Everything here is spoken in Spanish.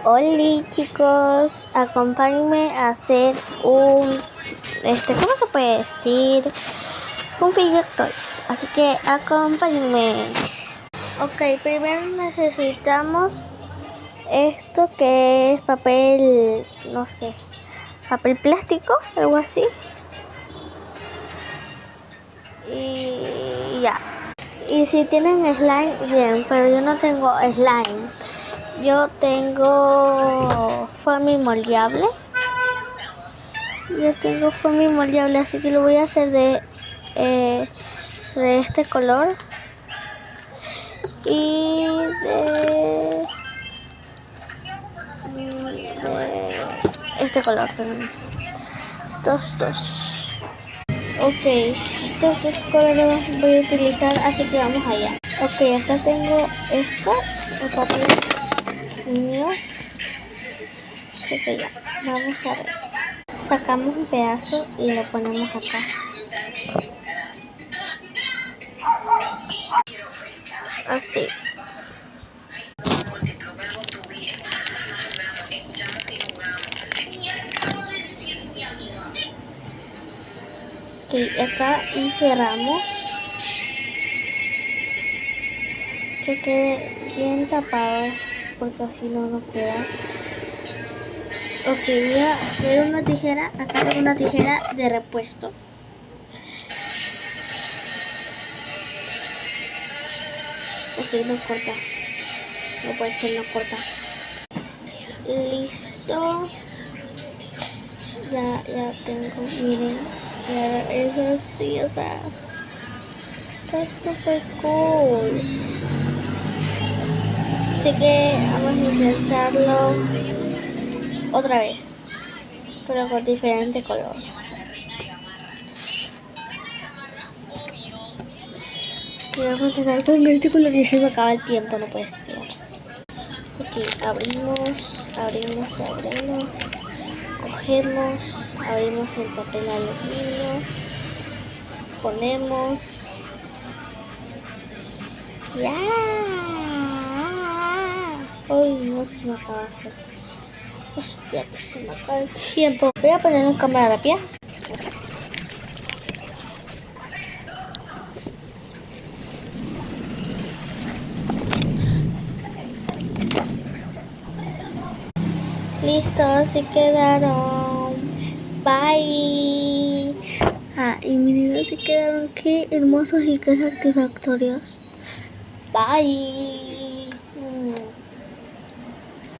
Hola chicos, acompáñenme a hacer un, ¿cómo se puede decir? Un fidget toys, así que acompáñenme. Ok, primero necesitamos esto que es papel, no sé, papel plástico, algo así. Y ya. Y si tienen slime, bien, pero yo no tengo slime. Yo tengo foamy moldeable. Así que lo voy a hacer de este color y de este color también. Estos dos. Ok, estos dos colores voy a utilizar, así que vamos allá. Ok, acá tengo esto, el papel mío. Así que ya, vamos a ver. Sacamos un pedazo y lo ponemos acá. Así. Ok, acá y cerramos. Que quede bien tapado, porque así no queda. Ok, voy a ver una tijera. Acá tengo una tijera de repuesto. Ok, no corta. No puede ser, no corta. Listo. Ya tengo, miren. Ya es así, o sea. Está súper cool. Así que vamos a intentarlo otra vez, pero con diferente color. Que vamos a intentar con este color y se me acaba el tiempo, no puede ser. Ok, abrimos. Cogemos, abrimos el papel aluminio. Ponemos. ¡Ya! Ay, no se me acaba de hacer. Hostia, que se me acaba el tiempo. Voy a poner en cámara rápida. Listo, así quedaron. Bye. Y miren, así quedaron. Qué hermosos y qué satisfactorios. Bye.